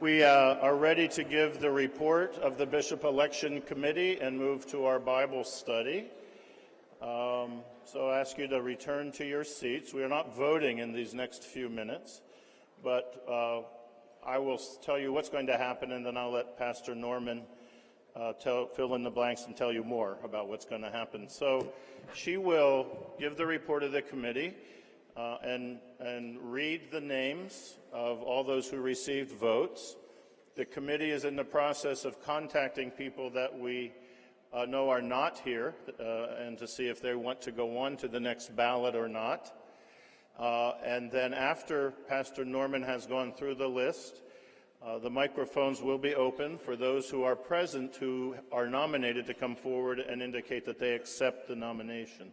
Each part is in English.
We are ready to give the report of the Bishop Election Committee and move to our Bible study. So I ask you to return to your seats. We are not voting in these next few minutes, but I will tell you what's going to happen, and then I'll let Pastor Norman fill in the blanks and tell you more about what's going to happen. So she will give the report of the committee and read the names of all those who received votes. The committee is in the process of contacting people that we know are not here and to see if they want to go on to the next ballot or not. And then after Pastor Norman has gone through the list, the microphones will be open for those who are present who are nominated to come forward and indicate that they accept the nomination.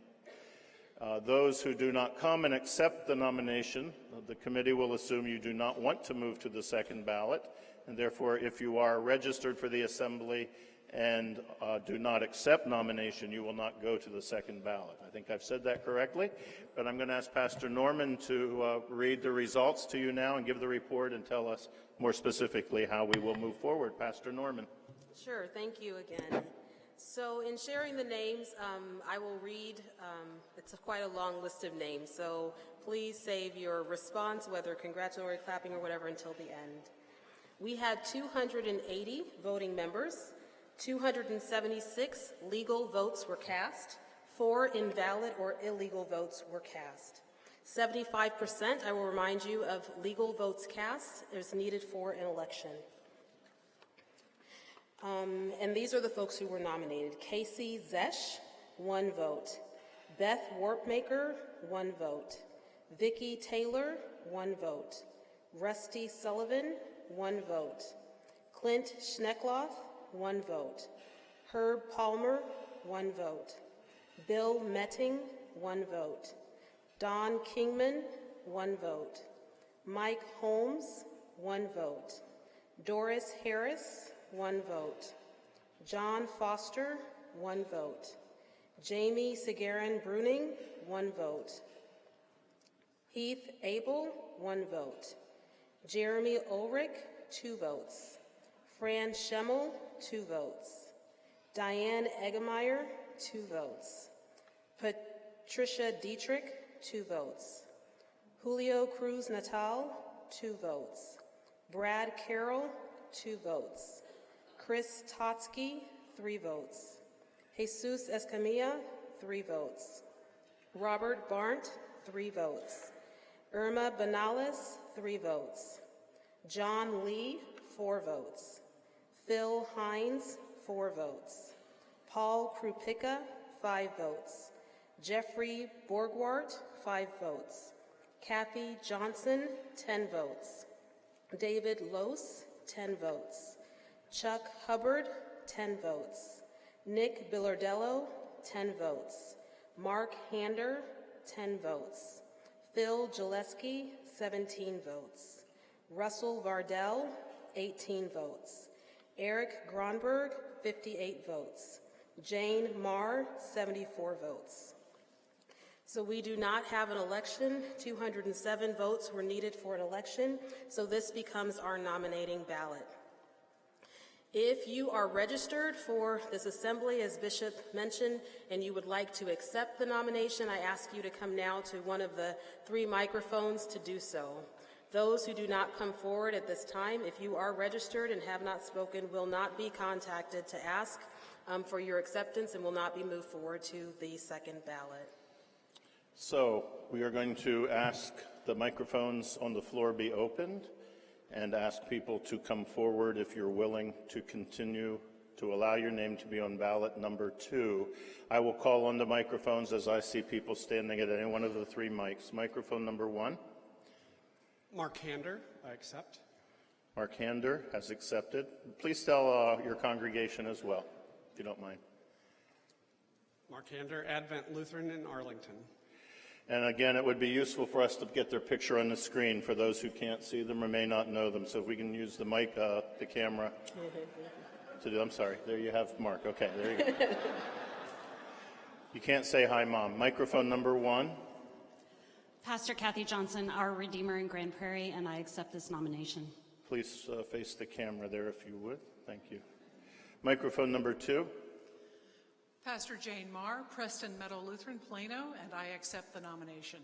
Those who do not come and accept the nomination, the committee will assume you do not want to move to the second ballot, and therefore if you are registered for the assembly and do not accept nomination, you will not go to the second ballot. I think I've said that correctly, but I'm going to ask Pastor Norman to read the results to you now and give the report and tell us more specifically how we will move forward. Pastor Norman. Sure, thank you again. So in sharing the names, I will read, it's quite a long list of names, so please save your response, whether congratulatory, clapping, or whatever, until the end. We had 280 voting members. 276 legal votes were cast. 4 invalid or illegal votes were cast. 75%, I will remind you, of legal votes cast is needed for an election. And these are the folks who were nominated. Casey Zesh, 1 vote. Beth Warpmaker, 1 vote. Vicki Taylor, 1 vote. Rusty Sullivan, 1 vote. Clint Schneckloff, 1 vote. Herb Palmer, 1 vote. Bill Metting, 1 vote. Don Kingman, 1 vote. Mike Holmes, 1 vote. Doris Harris, 1 vote. John Foster, 1 vote. Jamie Segaran Bruning, 1 vote. Heath Abel, 1 vote. Jeremy Ulrich, 2 votes. Fran Schemmel, 2 votes. Diane Eggemeyer, 2 votes. Patricia Dietrich, 2 votes. Julio Cruz Natal, 2 votes. Brad Carroll, 2 votes. Chris Totsky, 3 votes. Jesus Escamilla, 3 votes. Robert Barnt, 3 votes. Irma Banales, 3 votes. John Lee, 4 votes. Phil Hines, 4 votes. Paul Krupicka, 5 votes. Jeffrey Borgwart, 5 votes. Kathy Johnson, 10 votes. David Lose, 10 votes. Chuck Hubbard, 10 votes. Nick Billardello, 10 votes. Mark Hander, 10 votes. Phil Gillespie, 17 votes. Russell Vardell, 18 votes. Eric Gronberg, 58 votes. Jane Marr, 74 votes. So we do not have an election. 207 votes were needed for an election, so this becomes our nominating ballot. If you are registered for this assembly, as Bishop mentioned, and you would like to accept the nomination, I ask you to come now to one of the 3 microphones to do so. Those who do not come forward at this time, if you are registered and have not spoken, will not be contacted to ask for your acceptance and will not be moved forward to the second ballot. So we are going to ask the microphones on the floor be opened and ask people to come forward if you're willing to continue to allow your name to be on ballot number 2. I will call on the microphones as I see people standing at any one of the 3 mics. Microphone number 1. Mark Hander, I accept. Mark Hander has accepted. Please tell your congregation as well, if you don't mind. Mark Hander, Advent Lutheran in Arlington. And again, it would be useful for us to get their picture on the screen for those who can't see them or may not know them. So if we can use the mic, the camera to do, I'm sorry, there you have Mark. Okay, there you go. You can't say hi, Mom. Microphone number 1. Pastor Kathy Johnson, our Redeemer in Grand Prairie, and I accept this nomination. please face the camera there if you would. Thank you. Microphone number 2. Pastor Jane Marr, Preston Meadow Lutheran, Plano, and I accept the nomination.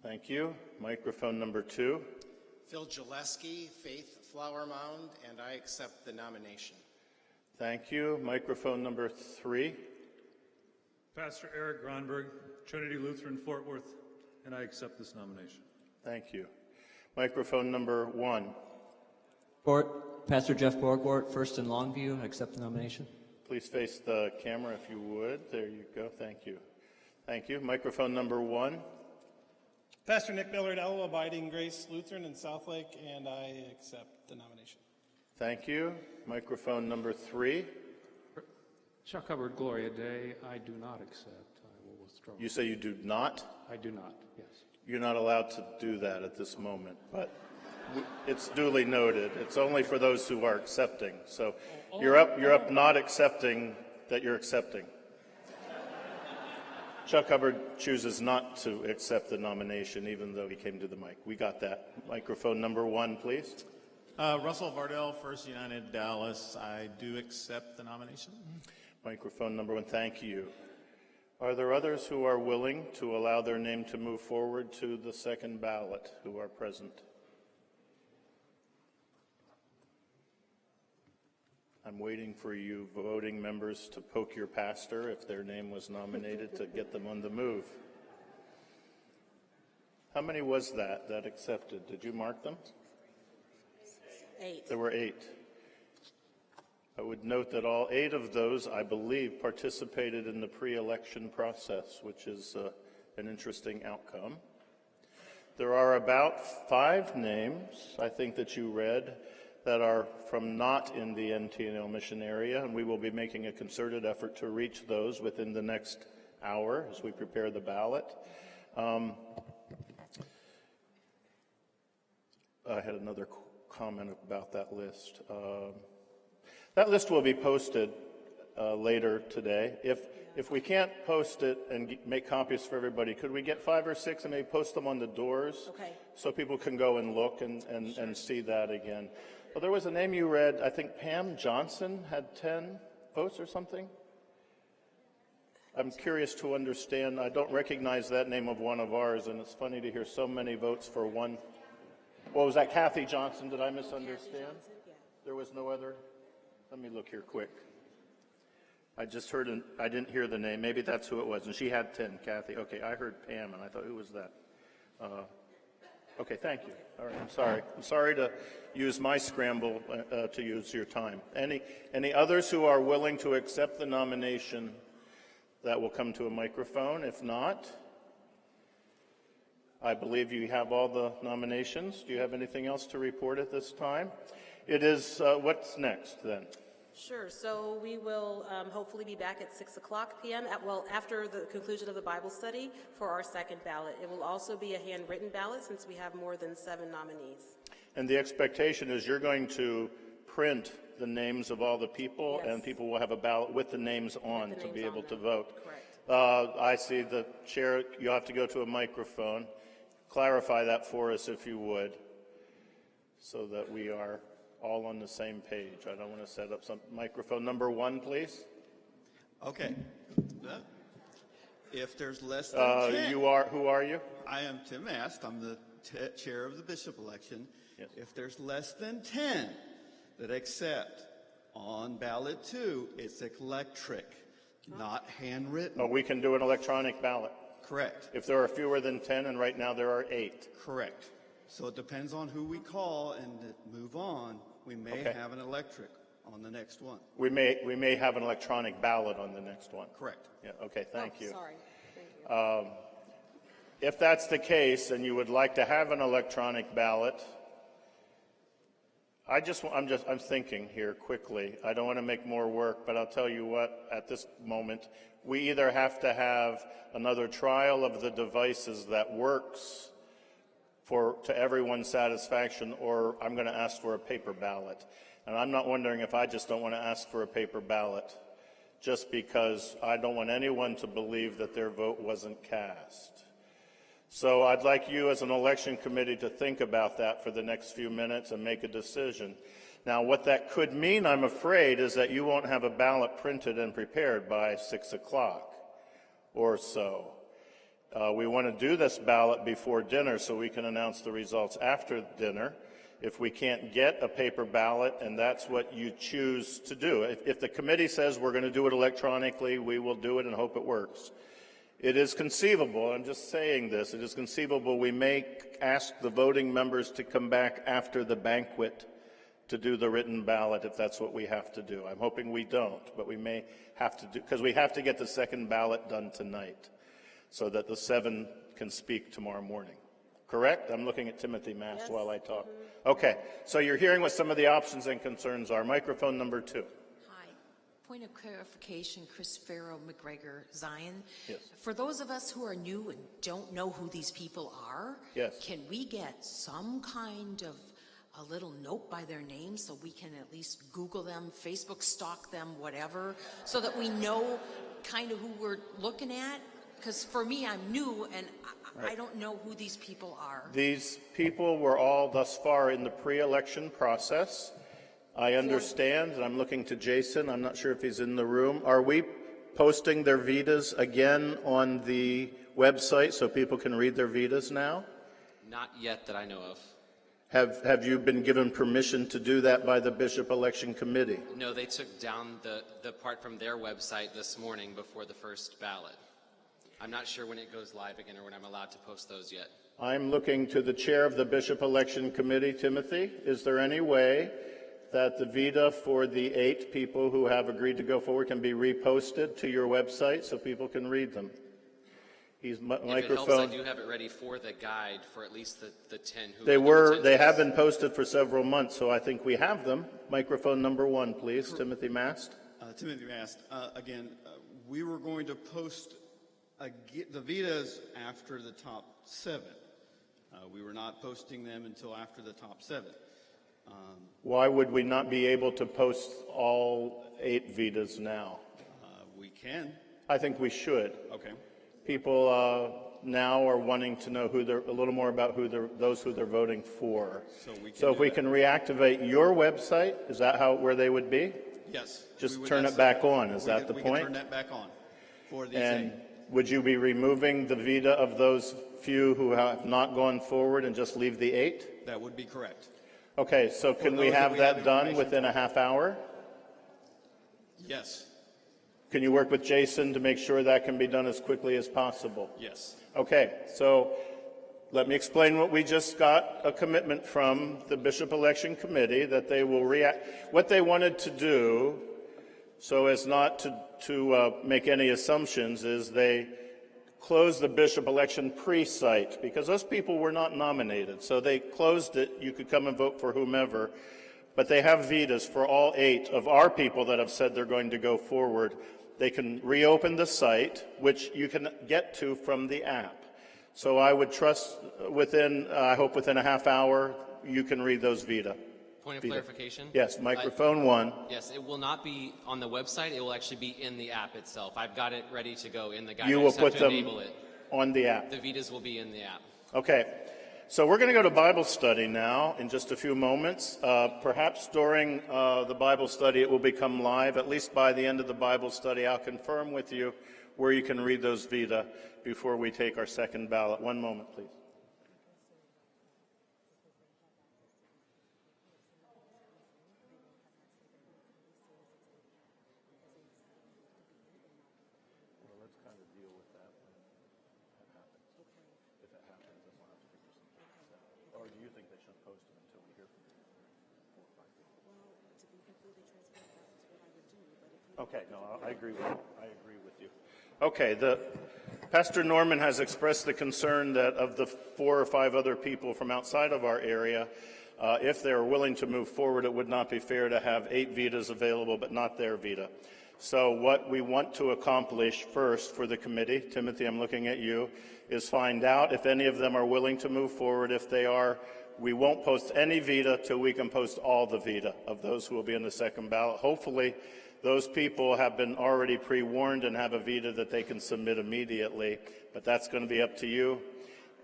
Thank you. Microphone number 2. Phil Gillespie, Faith Flower Mound, and I accept the nomination. Thank you. Microphone number 3. Pastor Eric Gronberg, Trinity Lutheran, Fort Worth, and I accept this nomination. Thank you. Microphone number 1. Pastor Jeff Borgwart, First and Longview, I accept the nomination. Please face the camera if you would. There you go. Thank you. Thank you. Microphone number 1. Pastor Nick Millard, Elwa Abiding Grace Lutheran in Southlake, and I accept the nomination. Thank you. Microphone number 3. Chuck Hubbard, Gloria Day, I do not accept. I will withdraw. You say you do not? I do not, yes. You're not allowed to do that at this moment, but it's duly noted. It's only for those who are accepting. So you're up not accepting that you're accepting. Chuck Hubbard chooses not to accept the nomination, even though he came to the mic. We got that. Microphone number 1, please. Russell Vardell, First United Dallas. I do accept the nomination. Microphone number 1. Thank you. Are there others who are willing to allow their name to move forward to the second ballot who are present? I'm waiting for you voting members to poke your pastor if their name was nominated to get them on the move. How many was that accepted? Did you mark them? 8. There were 8. I would note that all 8 of those, I believe, participated in the pre-election process, which is an interesting outcome. There are about 5 names, I think, that you read that are from not in the NTNL mission area, and we will be making a concerted effort to reach those within the next hour as we prepare the ballot. I had another comment about that list. That list will be posted later today. If we can't post it and make copies for everybody, could we get 5 or 6 and maybe post them on the doors? Okay. So people can go and look and see that again. Well, there was a name you read, I think Pam Johnson had 10 votes or something. I'm curious to understand. I don't recognize that name of one of ours, and it's funny to hear so many votes for one. What was that, Kathy Johnson? Did I misunderstand? Johnson, yeah. There was no other? Let me look here quick. I just heard, I didn't hear the name. Maybe that's who it was. And she had 10, Kathy. Okay, I heard Pam, and I thought, who was that? Okay, thank you. All right, I'm sorry. I'm sorry to use my scramble to use your time. Any others who are willing to accept the nomination that will come to a microphone? If not, I believe you have all the nominations. Do you have anything else to report at this time? It is, what's next then? Sure. So we will hopefully be back at 6 o'clock p.m. After the conclusion of the Bible study for our second ballot. It will also be a handwritten ballot since we have more than 7 nominees. And the expectation is you're going to print the names of all the people, Yes. and people will have a ballot with the names on to be able to vote. Correct. I see the chair, you have to go to a microphone. Clarify that for us if you would, so that we are all on the same page. I don't want to set up some microphone number 1, please. Okay. If there's less than 10. Who are you? I am Tim Ast. I'm the chair of the bishop election. Yes. If there's less than 10 that accept on ballot 2, it's electric, not handwritten. Oh, we can do an electronic ballot. Correct. If there are fewer than 10, and right now there are 8. Correct. So it depends on who we call and move on. We may Okay. have an electric on the next one. We may have an electronic ballot on the next one. Correct. Yeah. Okay. Thank you. Sorry. Thank you. If that's the case, and you would like to have an electronic ballot, I'm thinking here quickly. I don't want to make more work, but I'll tell you what. At this moment, we either have to have another trial of the devices that works to everyone's satisfaction, or I'm going to ask for a paper ballot. And I'm not wondering if I just don't want to ask for a paper ballot, just because I don't want anyone to believe that their vote wasn't cast. So I'd like you as an election committee to think about that for the next few minutes and make a decision. Now, what that could mean, I'm afraid, is that you won't have a ballot printed and prepared by 6 o'clock or so. We want to do this ballot before dinner so we can announce the results after dinner. If we can't get a paper ballot and that's what you choose to do, if the committee says we're going to do it electronically, we will do it and hope it works. It is conceivable, I'm just saying this, it is conceivable we may ask the voting members to come back after the banquet to do the written ballot if that's what we have to do. I'm hoping we don't, but we may have to do, because we have to get the second ballot done tonight so that the 7 can speak tomorrow morning. Correct? I'm looking at Timothy Mast Yes. while I talk. Okay, so you're hearing what some of the options and concerns are. Microphone number 2. Hi. Point of clarification, Chris Farrow, McGregor, Zion. Yes. For those of us who are new and don't know who these people are, Yes. can we get some kind of a little note by their name so we can at least Google them, Facebook stalk them, whatever, so that we know kind of who we're looking at? Because for me, I'm new and I don't know who these people are. These people were all thus far in the pre-election process. I understand, and I'm looking to Jason. I'm not sure if he's in the room. Are we posting their vitas again on the website so people can read their vitas now? Not yet that I know of. Have you been given permission to do that by the Bishop Election Committee? No, they took down the part from their website this morning before the first ballot. I'm not sure when it goes live again or when I'm allowed to post those yet. I'm looking to the chair of the Bishop Election Committee, Timothy. Is there any way that the vita for the 8 people who have agreed to go forward can be reposted to your website so people can read them? If Microphone. it helps, I do have it ready for the guide for at least the 10 who They have been posted for several months, so I think we have them. Microphone number 1, please. Timothy Mast. Timothy Mast, again, we were going to post the vitas after the top 7. We were not posting them until after the top 7. Why would we not be able to post all 8 vitas now? We can. I think we should. Okay. People now are wanting to know a little more about those who they're voting for. So if we can reactivate your website, is that where they would be? Yes. Just turn it back on. Is that the point? We can turn that back on for these 8. Would you be removing the vita of those few who have not gone forward and just leave the 8? That would be correct. Okay, so can we have that done within a half hour? Yes. Can you work with Jason to make sure that can be done as quickly as possible? Yes. Okay, so let me explain what we just got a commitment from the Bishop Election Committee that they will what they wanted to do so as not to make any assumptions is they closed the Bishop Election pre-site because those people were not nominated. So they closed it. You could come and vote for whomever. But they have vitas for all 8 of our people that have said they're going to go forward. They can reopen the site, which you can get to from the app. So I would trust I hope within a half hour, you can read those vita. Point of clarification? Yes, microphone 1. Yes, it will not be on the website. It will actually be in the app itself. I've got it ready to go in the guide. You I will just have put to them enable it. on the app. The vitas will be in the app. Okay. So we're going to go to Bible study now in just a few moments. Perhaps during the Bible study it will become live. At least by the end of the Bible study, I'll confirm with you where you can read those vita before we take our second ballot. One moment, please. Okay, no, I agree with you. I agree with you. Okay, Pastor Norman has expressed the concern that of the 4 or 5 other people from outside of our area, if they're willing to move forward, it would not be fair to have 8 vitas available, but not their vita. So what we want to accomplish first for the committee, Timothy, I'm looking at you, is find out if any of them are willing to move forward. If they are, we won't post any vita till we can post all the vita of those who will be in the second ballot. Hopefully, those people have been already pre-warned and have a vita that they can submit immediately, but that's going to be up to you.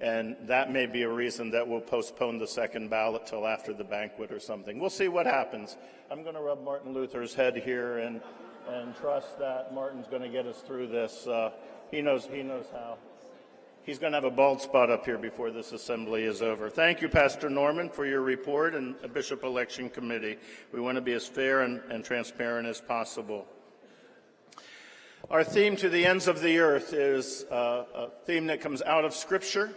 And that may be a reason that we'll postpone the second ballot till after the banquet or something. We'll see what happens. I'm going to rub Martin Luther's head here and trust that Martin's going to get us through this. He knows how. He's going to have a bald spot up here before this assembly is over. Thank you, Pastor Norman, for your report and the Bishop Election Committee. We want to be as fair and transparent as possible. Our theme, To the Ends of the Earth, is a theme that comes out of Scripture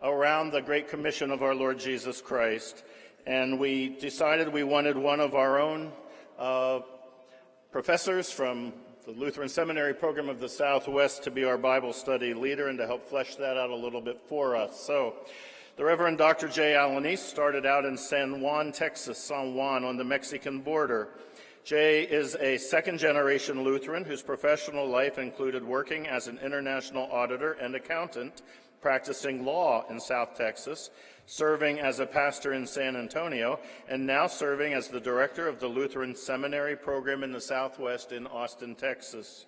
around the Great Commission of our Lord Jesus Christ. And we decided we wanted one of our own professors from the Lutheran Seminary Program of the Southwest to be our Bible study leader and to help flesh that out a little bit for us. So the Reverend Dr. J. Alanis started out in San Juan, Texas, San Juan on the Mexican border. Jay is a second-generation Lutheran whose professional life included working as an international auditor and accountant, practicing law in South Texas, serving as a pastor in San Antonio, and now serving as the director of the Lutheran Seminary Program in the Southwest in Austin, Texas.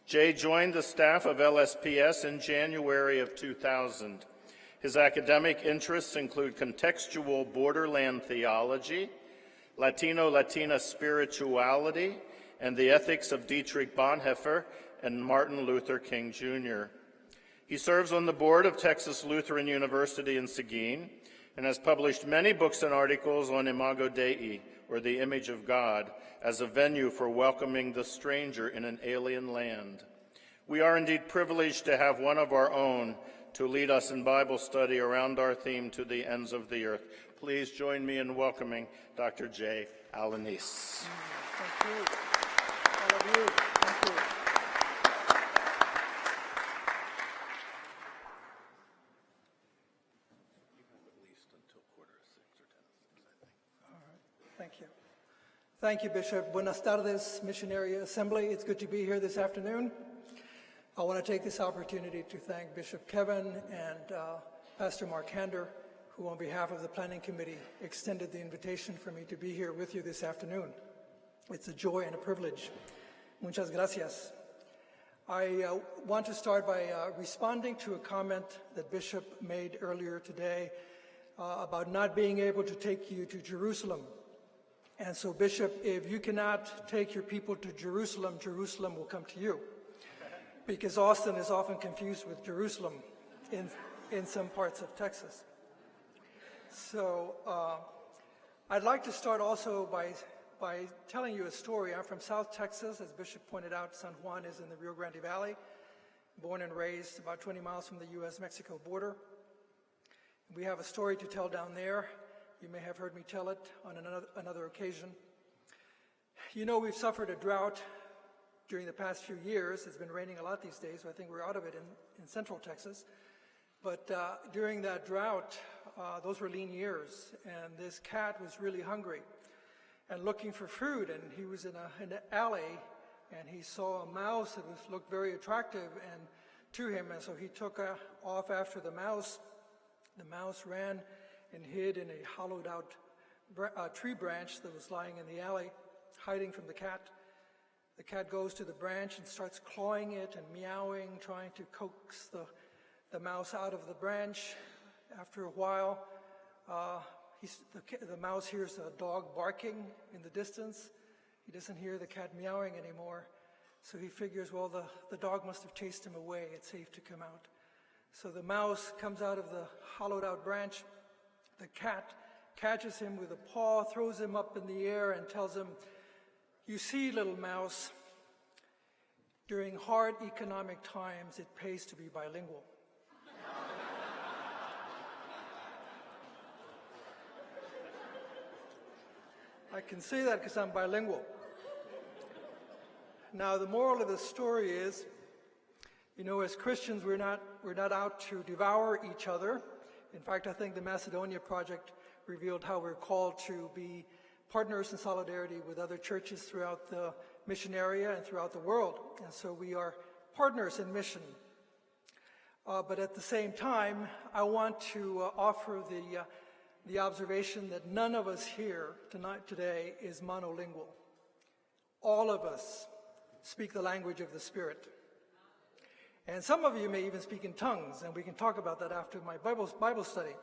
Jay joined the staff of LSPS in January of 2000. His academic interests include contextual borderland theology, Latino-Latina spirituality, and the ethics of Dietrich Bonhoeffer and Martin Luther King, Jr. He serves on the board of Texas Lutheran University in Seguin and has published many books and articles on Imago Dei, or the image of God, as a venue for welcoming the stranger in an alien land. We are indeed privileged to have one of our own to lead us in Bible study around our theme, To the Ends of the Earth. Please join me in welcoming Dr. J. Alanis. Thank you. All of you. Thank you. Thank you. Thank you, Bishop. Buenas tardes, Missionary Assembly. It's good to be here this afternoon. I want to take this opportunity to thank Bishop Kevin and Pastor Mark Hander, who on behalf of the Planning Committee extended the invitation for me to be here with you this afternoon. It's a joy and a privilege. Muchas gracias. I want to start by responding to a comment that Bishop made earlier today about not being able to take you to Jerusalem. And so, Bishop, if you cannot take your people to Jerusalem, Jerusalem will come to you. Because Austin is often confused with Jerusalem in some parts of Texas. So I'd like to start also by telling you a story. I'm from South Texas. As Bishop pointed out, San Juan is in the Rio Grande Valley, born and raised about 20 miles from the U.S.-Mexico border. We have a story to tell down there. You may have heard me tell it on another occasion. You know, we've suffered a drought during the past few years. It's been raining a lot these days, so I think we're out of it in central Texas. But during that drought, those were lean years, and this cat was really hungry and looking for food, and he was in an alley, and he saw a mouse that looked very attractive to him, and so he took off after the mouse. The mouse ran and hid in a hollowed-out tree branch that was lying in the alley, hiding from the cat. The cat goes to the branch and starts clawing it and meowing, trying to coax the mouse out of the branch. After a while, the mouse hears a dog barking in the distance. He doesn't hear the cat meowing anymore. So he figures, well, the dog must have chased him away. It's safe to come out. So the mouse comes out of the hollowed-out branch. The cat catches him with a paw, throws him up in the air, and tells him, "You see, little mouse, during hard economic times, it pays to be bilingual." I can say that because I'm bilingual. Now, the moral of the story is, you know, as Christians, we're not out to devour each other. In fact, I think the Macedonia Project revealed how we're called to be partners in solidarity with other churches throughout the mission area and throughout the world. And so we are partners in mission. But at the same time, I want to offer the observation that none of us here today is monolingual. All of us speak the language of the Spirit. And some of you may even speak in tongues, and we can talk about that after my Bible study.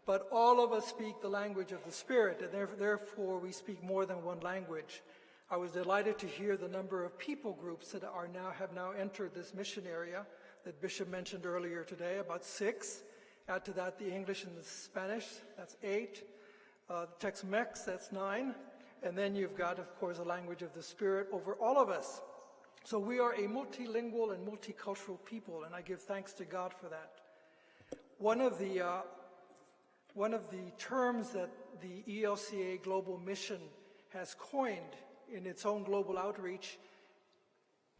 But all of us speak the language of the Spirit, and therefore we speak more than one language. I was delighted to hear the number of people groups that have now entered this mission area that Bishop mentioned earlier today, about 6. Add to that the English and the Spanish, that's 8. Tex-Mex, that's 9. And then you've got, of course, the language of the Spirit over all of us. So we are a multilingual and multicultural people, and I give thanks to God for that. One of the terms that the ELCA Global Mission has coined in its own global outreach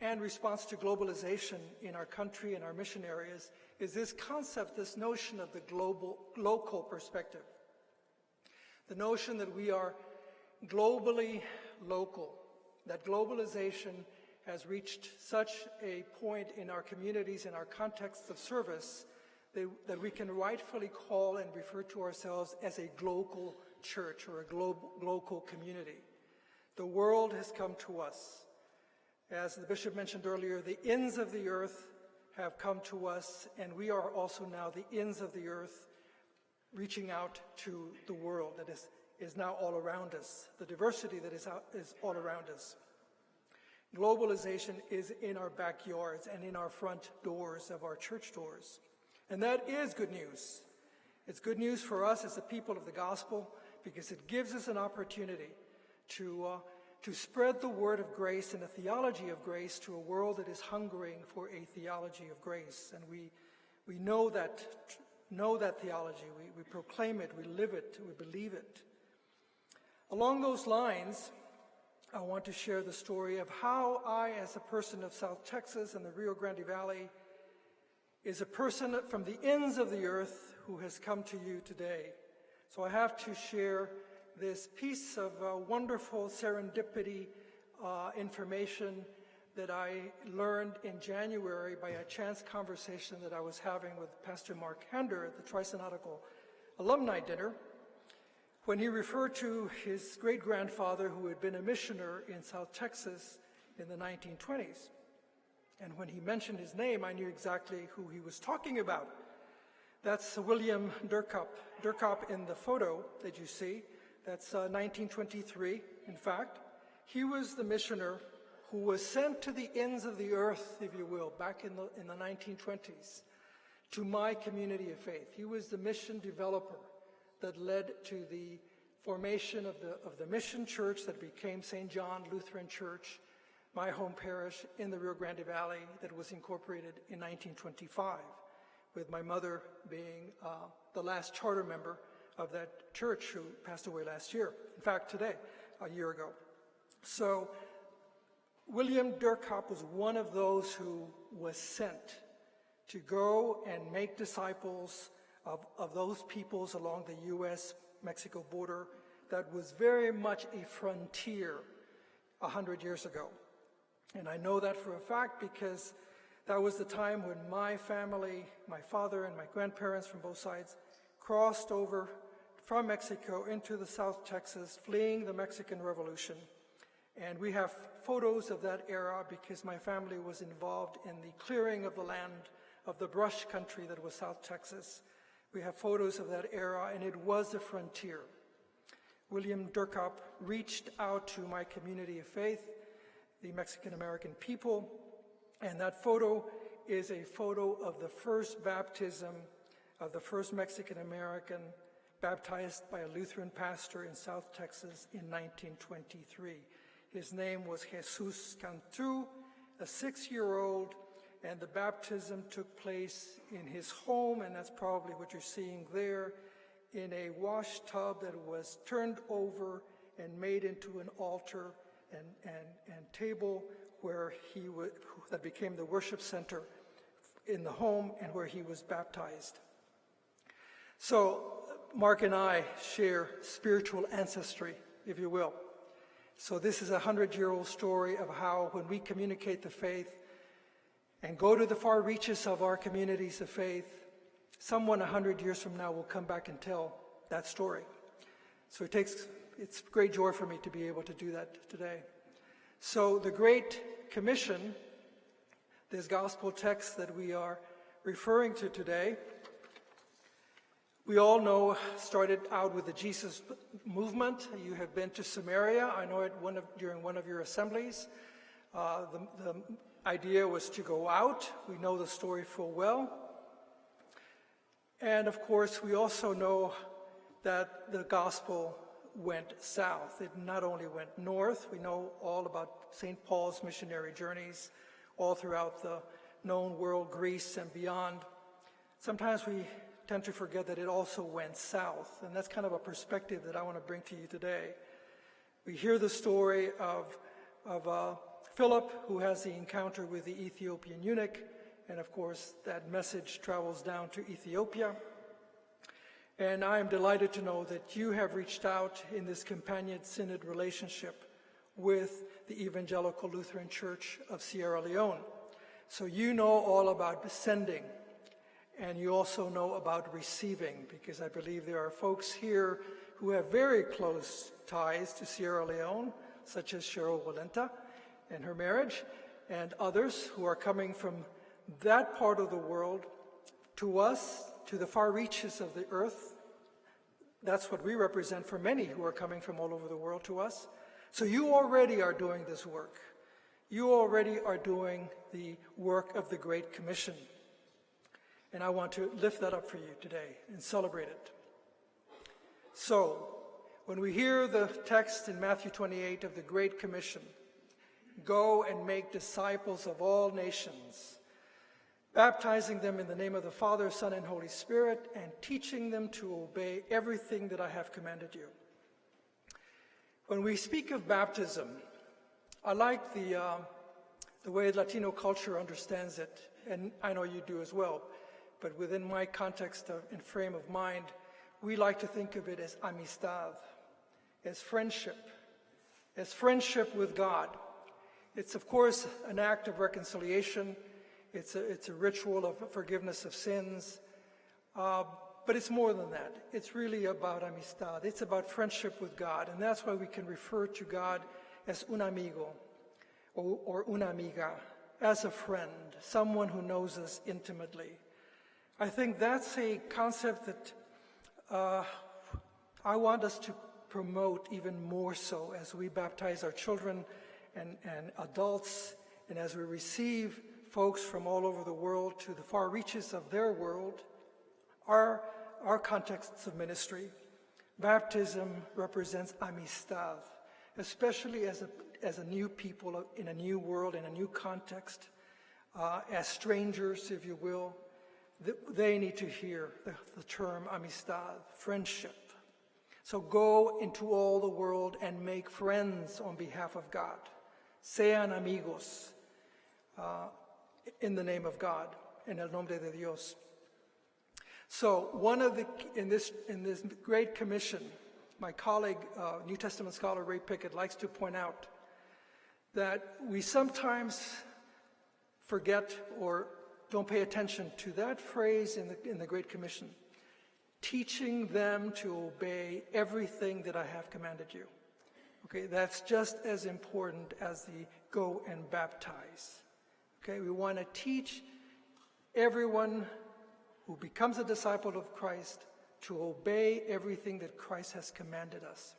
and response to globalization in our country and our mission areas is this concept, this notion of the local perspective. The notion that we are globally local, that globalization has reached such a point in our communities, in our contexts of service, that we can rightfully call and refer to ourselves as a global church or a local community. The world has come to us. As the bishop mentioned earlier, the ends of the earth have come to us, and we are also now the ends of the earth reaching out to the world that is now all around us, the diversity that is all around us. Globalization is in our backyards and in our front doors of our church doors. And that is good news. It's good news for us as the people of the gospel because it gives us an opportunity to spread the word of grace and the theology of grace to a world that is hungering for a theology of grace. And we know that theology. We proclaim it, we live it, we believe it. Along those lines, I want to share the story of how I, as a person of South Texas and the Rio Grande Valley, is a person from the ends of the earth who has come to you today. So I have to share this piece of wonderful serendipity information that I learned in January by a chance conversation that I was having with Pastor Mark Hender at the Trisynodical Alumni Dinner, when he referred to his great-grandfather who had been a missioner in South Texas in the 1920s. And when he mentioned his name, I knew exactly who he was talking about. That's William Durkop in the photo that you see. That's 1923, in fact. He was the missioner who was sent to the ends of the earth, if you will, back in the 1920s, to my community of faith. He was the mission developer that led to the formation of the mission church that became St. John Lutheran Church, my home parish in the Rio Grande Valley, that was incorporated in 1925, with my mother being the last charter member of that church who passed away last year. In fact, today, a year ago. So William Durkop was one of those who was sent to go and make disciples of those peoples along the U.S.-Mexico border that was very much a frontier 100 years ago. And I know that for a fact because that was the time when my family, my father and my grandparents from both sides, crossed over from Mexico into the South Texas, fleeing the Mexican Revolution. And we have photos of that era because my family was involved in the clearing of the land of the brush country that was South Texas. We have photos of that era, and it was a frontier. William Durkop reached out to my community of faith, the Mexican-American people, and that photo is a photo of the first baptism of the first Mexican-American baptized by a Lutheran pastor in South Texas in 1923. His name was Jesus Cantu, a 6-year-old, and the baptism took place in his home, and that's probably what you're seeing there, in a wash tub that was turned over and made into an altar and table where that became the worship center in the home and where he was baptized. So Mark and I share spiritual ancestry, if you will. So this is a 100-year-old story of how when we communicate the faith and go to the far reaches of our communities of faith, someone 100 years from now will come back and tell that story. So it's great joy for me to be able to do that today. So the Great Commission this gospel text that we are referring to today, we all know, started out with the Jesus movement. You have been to Samaria. I know it during one of your assemblies. The idea was to go out. We know the story full well. And of course, we also know that the gospel went south. It not only went north. We know all about St. Paul's missionary journeys all throughout the known world, Greece and beyond. Sometimes we tend to forget that it also went south, and that's kind of a perspective that I want to bring to you today. We hear the story of Philip, who has the encounter with the Ethiopian eunuch, and of course that message travels down to Ethiopia. And I am delighted to know that you have reached out in this companion synod relationship with the Evangelical Lutheran Church of Sierra Leone. So you know all about sending, and you also know about receiving, because I believe there are folks here who have very close ties to Sierra Leone, such as Cheryl Walenta and her marriage, and others who are coming from that part of the world to us, to the far reaches of the earth. That's what we represent for many who are coming from all over the world to us. So you already are doing this work. You already are doing the work of the Great Commission. And I want to lift that up for you today and celebrate it. So, when we hear the text in Matthew 28 of the Great Commission, go and make disciples of all nations, baptizing them in the name of the Father, Son, and Holy Spirit, and teaching them to obey everything that I have commanded you. When we speak of baptism, I like the way Latino culture understands it, and I know you do as well. But within my context and frame of mind, we like to think of it as amistad, as friendship with God. It's, of course, an act of reconciliation. It's a ritual of forgiveness of sins. But it's more than that. It's really about amistad. It's about friendship with God. And that's why we can refer to God as un amigo or una amiga, as a friend, someone who knows us intimately. I think that's a concept that I want us to promote even more so as we baptize our children and adults, and as we receive folks from all over the world to the far reaches of their world, our contexts of ministry. Baptism represents amistad, especially as a new people in a new world, in a new context, as strangers, if you will. They need to hear the term amistad, friendship. So go into all the world and make friends on behalf of God. Sean amigos, in the name of God, en el nombre de Dios. So in this Great Commission, my colleague, New Testament scholar Ray Pickett, likes to point out that we sometimes forget or don't pay attention to that phrase in the Great Commission, teaching them to obey everything that I have commanded you. Okay, that's just as important as the go and baptize. Okay, we want to teach everyone who becomes a disciple of Christ to obey everything that Christ has commanded us.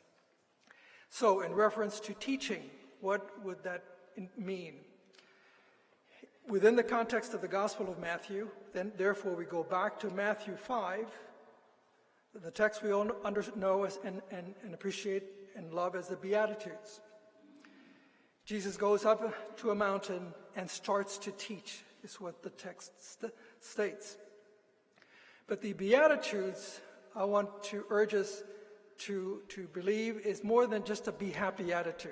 So, in reference to teaching, what would that mean? Within the context of the Gospel of Matthew, then therefore we go back to Matthew 5, the text we all know as, and appreciate and love as the Beatitudes. Jesus goes up to a mountain and starts to teach, is what the text states. But the Beatitudes, I want to urge us to believe, is more than just a be happy attitude.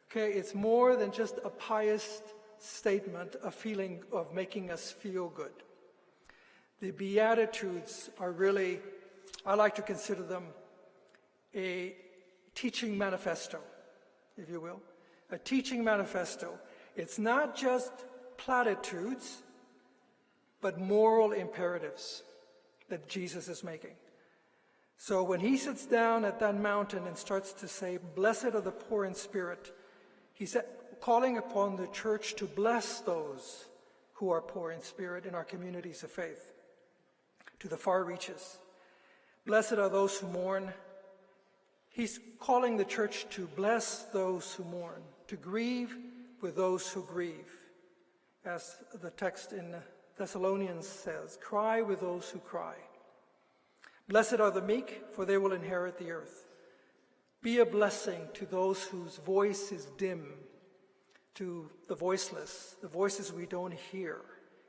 Okay, it's more than just a pious statement, a feeling of making us feel good. The Beatitudes are really, I like to consider them a teaching manifesto, if you will. A teaching manifesto. It's not just platitudes, but moral imperatives that Jesus is making. So when he sits down at that mountain and starts to say, "Blessed are the poor in spirit," he calling upon the church to bless those who are poor in spirit in our communities of faith, to the far reaches. Blessed are those who mourn. He's calling the church to bless those who mourn, to grieve with those who grieve. As the text in Thessalonians says, cry with those who cry. Blessed are the meek, for they will inherit the earth. Be a blessing to those whose voice is dim, to the voiceless, the voices we don't hear.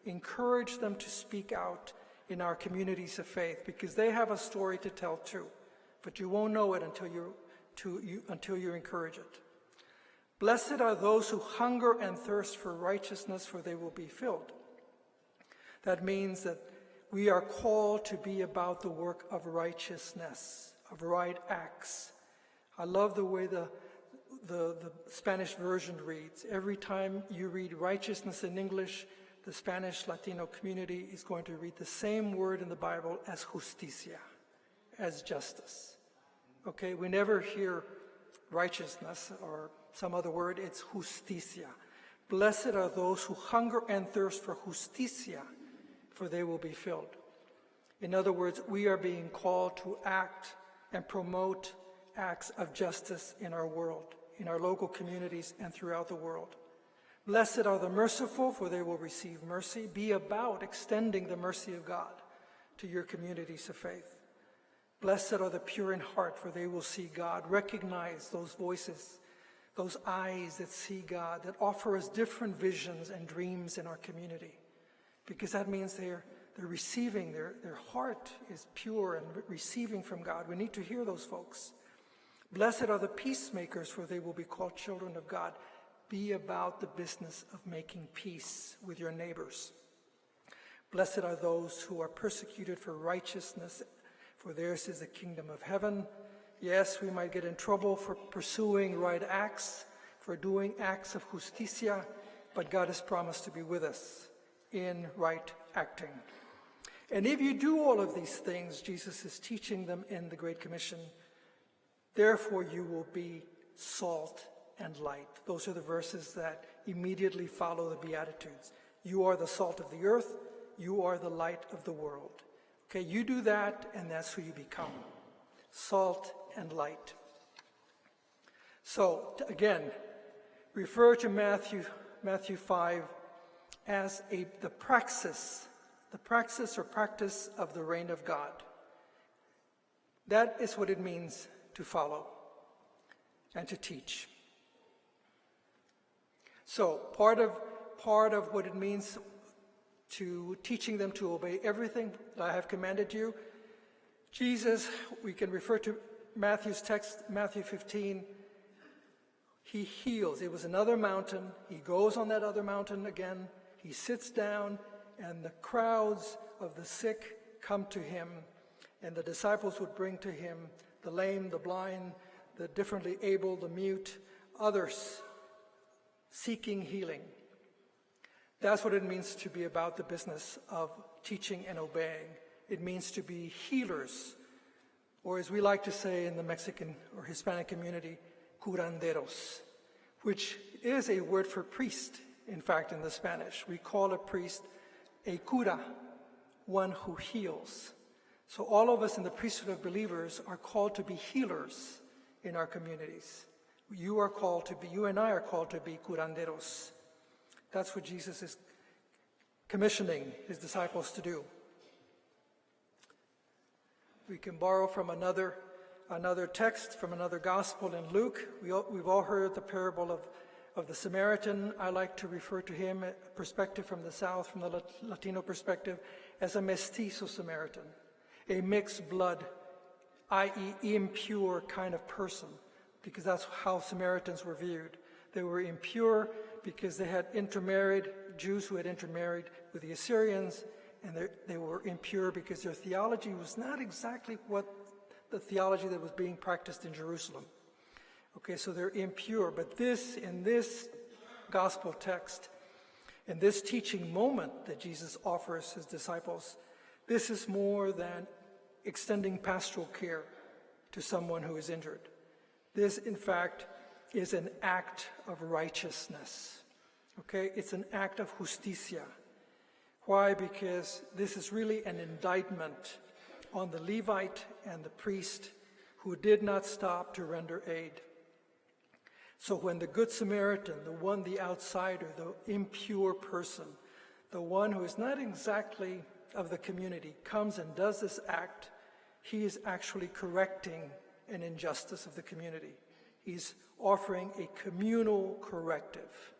Encourage them to speak out in our communities of faith, because they have a story to tell too, but you won't know it until you encourage it. Blessed are those who hunger and thirst for righteousness, for they will be filled. That means that we are called to be about the work of righteousness, of right acts. I love the way the Spanish version reads. Every time you read righteousness in English, the Spanish Latino community is going to read the same word in the Bible as justicia, as justice. Okay, we never hear righteousness or some other word, it's justicia. Blessed are those who hunger and thirst for justicia, for they will be filled. In other words, we are being called to act and promote acts of justice in our world, in our local communities and throughout the world. Blessed are the merciful, for they will receive mercy. Be about extending the mercy of God to your communities of faith. Blessed are the pure in heart, for they will see God. Recognize those voices, those eyes that see God, that offer us different visions and dreams in our community. Because that means they're receiving, their heart is pure and receiving from God. We need to hear those folks. Blessed are the peacemakers, for they will be called children of God. Be about the business of making peace with your neighbors. Blessed are those who are persecuted for righteousness, for theirs is the kingdom of heaven. Yes, we might get in trouble for pursuing right acts, for doing acts of justicia, but God has promised to be with us in right acting. And if you do all of these things, Jesus is teaching them in the Great Commission, therefore you will be salt and light. Those are the verses that immediately follow the Beatitudes. You are the salt of the earth. You are the light of the world. Okay, you do that, and that's who you become. Salt and light. So, again, refer to Matthew 5 as the praxis or practice of the reign of God. That is what it means to follow and to teach. So part of what it means to teaching them to obey everything that I have commanded you, Jesus, we can refer to Matthew's text, Matthew 15, he heals. It was another mountain. He goes on that other mountain again. He sits down, and the crowds of the sick come to him, and the disciples would bring to him the lame, the blind, the differently able, the mute, others seeking healing. That's what it means to be about the business of teaching and obeying. It means to be healers, or as we like to say in the Mexican or Hispanic community, curanderos, which is a word for priest, in fact, in the Spanish. We call a priest a cura, one who heals. So all of us in the priesthood of believers are called to be healers in our communities. You and I are called to be curanderos. That's what Jesus is commissioning his disciples to do. We can borrow from another text, from another gospel in Luke. We've all heard the parable of the Samaritan. I like to refer to him, a perspective from the South, from the Latino perspective, as a Mestizo Samaritan, a mixed blood, i.e. impure kind of person, because that's how Samaritans were viewed. They were impure because they had intermarried, Jews who had intermarried with the Assyrians, and they were impure because their theology was not exactly what the theology that was being practiced in Jerusalem. Okay, so they're impure. But in this gospel text, in this teaching moment that Jesus offers his disciples, this is more than extending pastoral care to someone who is injured. This, in fact, is an act of righteousness. Okay, it's an act of justicia. Why? Because this is really an indictment on the Levite and the priest who did not stop to render aid. So when the Good Samaritan, the outsider, the impure person, the one who is not exactly of the community, comes and does this act, he is actually correcting an injustice of the community. He's offering a communal corrective,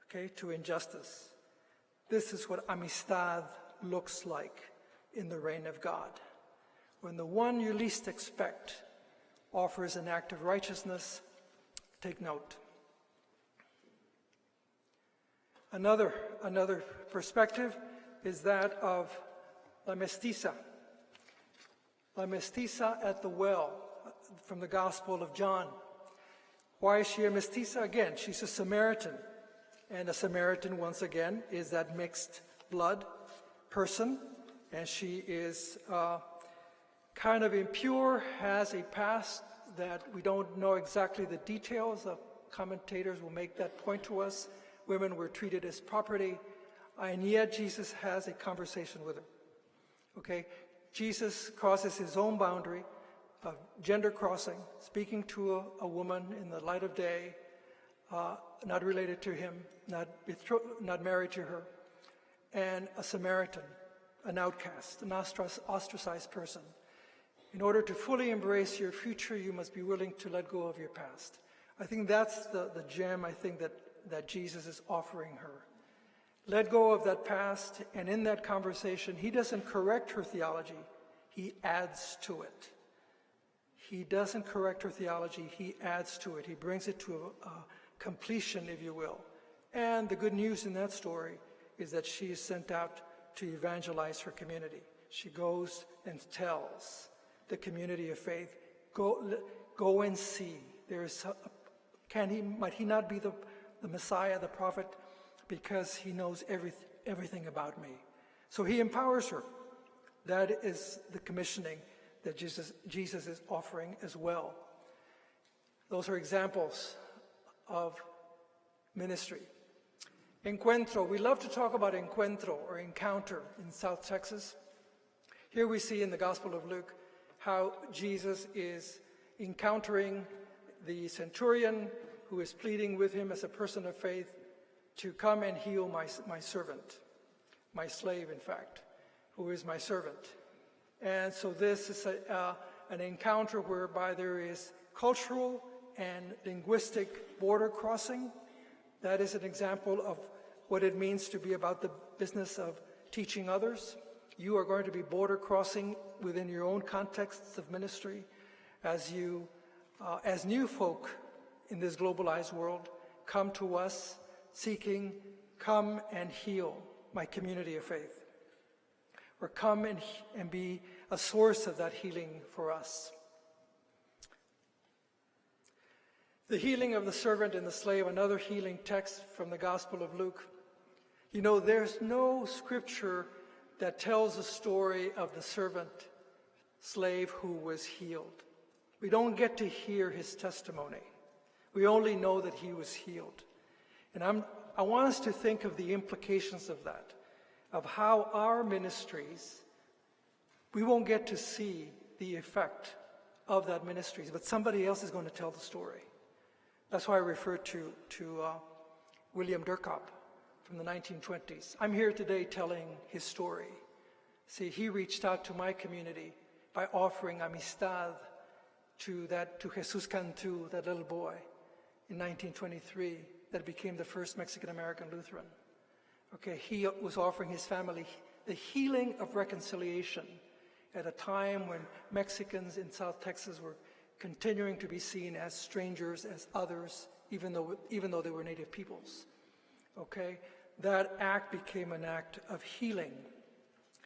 okay, to injustice. This is what Amistad looks like in the reign of God. When the one you least expect offers an act of righteousness, take note. Another perspective is that of La Mestiza. La Mestiza at the well, from the Gospel of John. Why is she a Mestiza? Again, she's a Samaritan. And a Samaritan, once again, is that mixed blood person. And she is kind of impure, has a past that we don't know exactly the details of. Commentators will make that point to us. Women were treated as property. And yet Jesus has a conversation with her. Okay? Jesus crosses his own boundary of gender crossing, speaking to a woman in the light of day, not related to him, not married to her, and a Samaritan, an outcast, an ostracized person. In order to fully embrace your future, you must be willing to let go of your past. I think that's the gem, I think, that Jesus is offering her. Let go of that past, and in that conversation, he doesn't correct her theology, he adds to it. He doesn't correct her theology, he adds to it. He brings it to a completion, if you will. And the good news in that story is that she is sent out to evangelize her community. She goes and tells the community of faith, go and see. Might he not be the Messiah, the prophet? Because he knows everything about me. So he empowers her. That is the commissioning that Jesus is offering as well. Those are examples of ministry. Encuentro. We love to talk about encuentro or encounter in South Texas. Here we see in the Gospel of Luke how Jesus is encountering the Centurion who is pleading with him as a person of faith to come and heal my servant, my slave, in fact, who is my servant. And so this is an encounter whereby there is cultural and linguistic border crossing. That is an example of what it means to be about the business of teaching others. You are going to be border crossing within your own contexts of ministry as you, as new folk in this globalized world, come to us seeking, come and heal my community of faith. Or come and be a source of that healing for us. The healing of the servant and the slave, another healing text from the Gospel of Luke. You know, there's no scripture that tells the story of the servant slave who was healed. We don't get to hear his testimony. We only know that he was healed. And I want us to think of the implications of that, of how our ministries, we won't get to see the effect of that ministries, but somebody else is going to tell the story. That's why I refer to William Durkop from the 1920s. I'm here today telling his story. See, he reached out to my community by offering Amistad to Jesus Cantu, that little boy, in 1923, that became the first Mexican-American Lutheran. Okay, he was offering his family the healing of reconciliation at a time when Mexicans in South Texas were continuing to be seen as strangers, as others, even though they were native peoples. Okay, that act became an act of healing.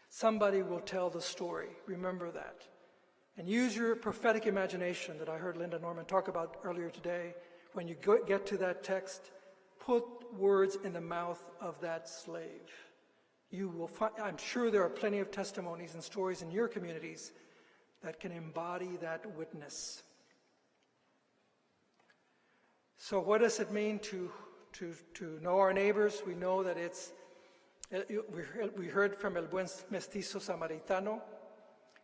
Somebody will tell the story. Remember that. And use your prophetic imagination that I heard Linda Norman talk about earlier today. When you get to that text, put words in the mouth of that slave. You will find, I'm sure there are plenty of testimonies and stories in your communities that can embody that witness. So what does it mean to know our neighbors? We know that we heard from El Buen Mestizo Samaritano.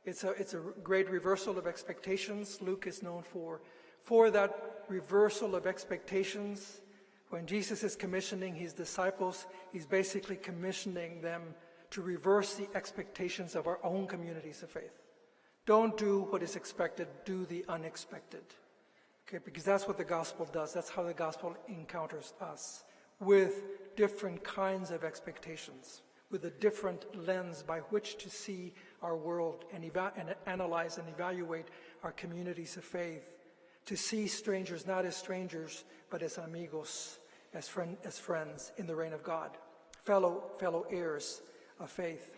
It's a great reversal of expectations. Luke is known for that reversal of expectations. When Jesus is commissioning his disciples, he's basically commissioning them to reverse the expectations of our own communities of faith. Don't do what is expected, do the unexpected. Okay, because that's what the gospel does. That's how the gospel encounters us, with different kinds of expectations, with a different lens by which to see our world and analyze and evaluate our communities of faith, to see strangers not as strangers, but as amigos, as friends in the reign of God, fellow heirs of faith.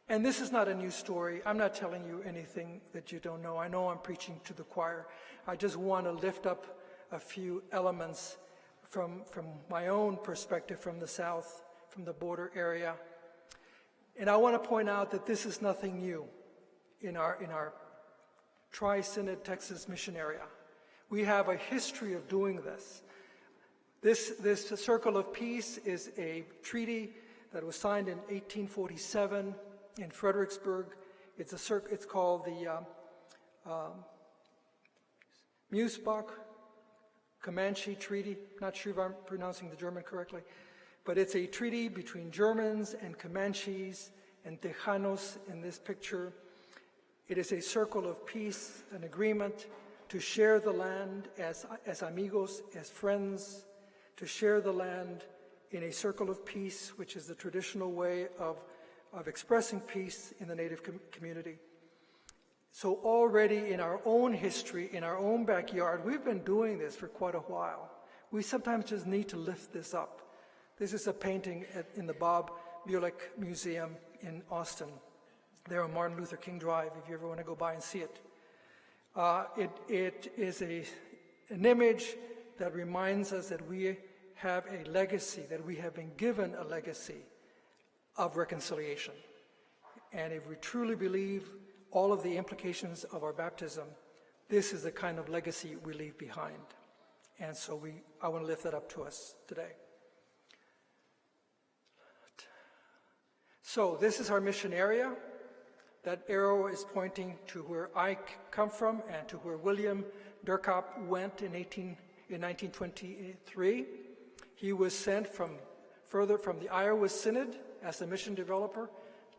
And this is not a new story. I'm not telling you anything that you don't know. I know I'm preaching to the choir. I just want to lift up a few elements from my own perspective from the South, from the border area. And I want to point out that this is nothing new in our Tri-Synod Texas mission area. We have a history of doing this. This Circle of Peace is a treaty that was signed in 1847 in Fredericksburg. It's called the Musbach Comanche Treaty. Not sure if I'm pronouncing the German correctly, but it's a treaty between Germans and Comanches and Tejanos in this picture. It is a circle of peace, an agreement to share the land as amigos, as friends, to share the land in a circle of peace, which is the traditional way of expressing peace in the Native community. So already in our own history, in our own backyard, we've been doing this for quite a while. We sometimes just need to lift this up. This is a painting in the Bob Bulick Museum in Austin, there on Martin Luther King Drive, if you ever want to go by and see it. It is an image that reminds us that we have a legacy, that we have been given a legacy of reconciliation. And if we truly believe all of the implications of our baptism, this is the kind of legacy we leave behind. And so I want to lift that up to us today. So this is our mission area. That arrow is pointing to where I come from and to where William Durkop went in 1923. He was sent further from the Iowa Synod as a mission developer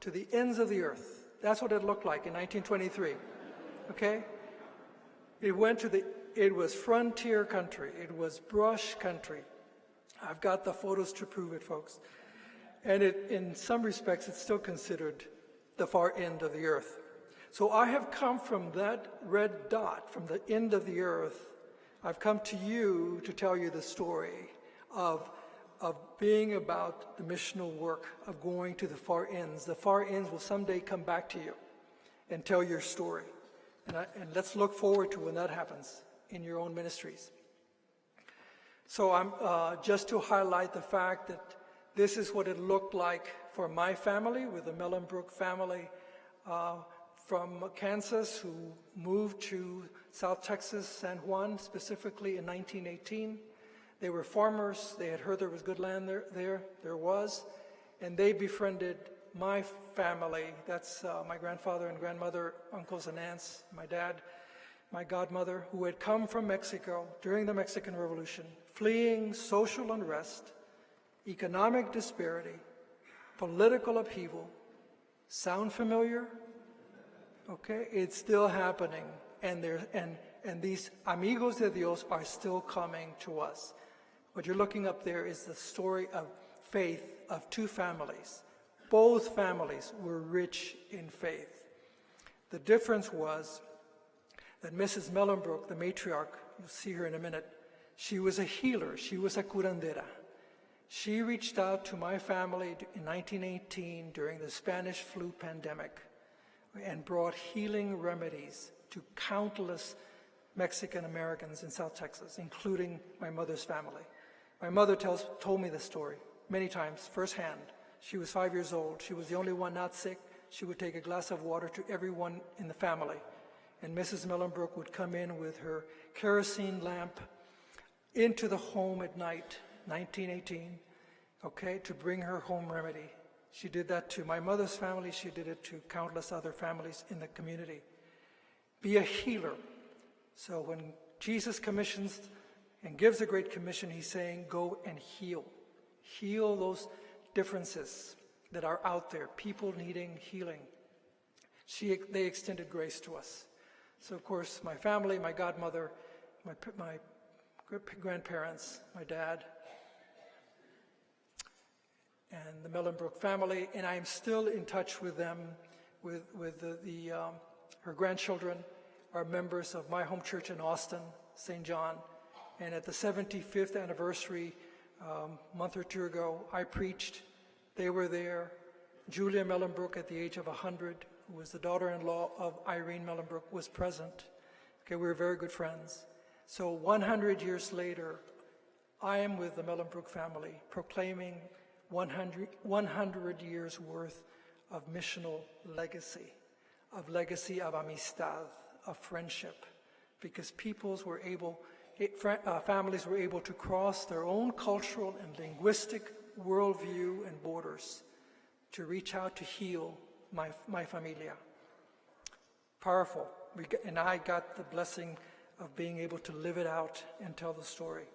to the ends of the earth. That's what it looked like in 1923. Okay? It was frontier country. It was brush country. I've got the photos to prove it, folks. And in some respects, it's still considered the far end of the earth. So I have come from that red dot, from the end of the earth. I've come to you to tell you the story of being about the missional work of going to the far ends. The far ends will someday come back to you and tell your story. And let's look forward to when that happens in your own ministries. So I'm just to highlight the fact that this is what it looked like for my family, with the Mellenbruch family from Kansas, who moved to South Texas, San Juan, specifically in 1918. They were farmers. They had heard there was good land there was, and they befriended my family. That's my grandfather and grandmother, uncles and aunts, my dad, my godmother, who had come from Mexico during the Mexican Revolution, fleeing social unrest, economic disparity, political upheaval. Sound familiar? Okay, it's still happening, and these amigos de Dios are still coming to us. What you're looking up there is the story of faith of two families. Both families were rich in faith. The difference was that Mrs. Mellenbruch, the matriarch, you'll see her in a minute, she was a healer. She was a curandera. She reached out to my family in 1918 during the Spanish flu pandemic and brought healing remedies to countless Mexican Americans in South Texas, including my mother's family. My mother told me this story many times, firsthand. She was 5 years old. She was the only one not sick. She would take a glass of water to everyone in the family. And Mrs. Mellenbruch would come in with her kerosene lamp, into the home at night, 1918, okay, to bring her home remedy. She did that to my mother's family. She did it to countless other families in the community. Be a healer. So when Jesus commissions and gives a great commission, he's saying, go and heal. Heal those differences that are out there, people needing healing. They extended grace to us. So, of course, my family, my godmother, my grandparents, my dad, and the Mellenbruch family, and I am still in touch with them, with her grandchildren are members of my home church in Austin, St. John, and at the 75th anniversary, a month or two ago, I preached. They were there. Julia Mellenbruch, at the age of 100, who was the daughter-in-law of Irene Mellenbruch, was present. Okay, we were very good friends. So 100 years later, I am with the Mellenbruch family, proclaiming 100 years worth of missional legacy of Amistad, of friendship, because families were able to cross their own cultural and linguistic worldview and borders to reach out to heal my familia. Powerful. And I got the blessing of being able to live it out and tell the story.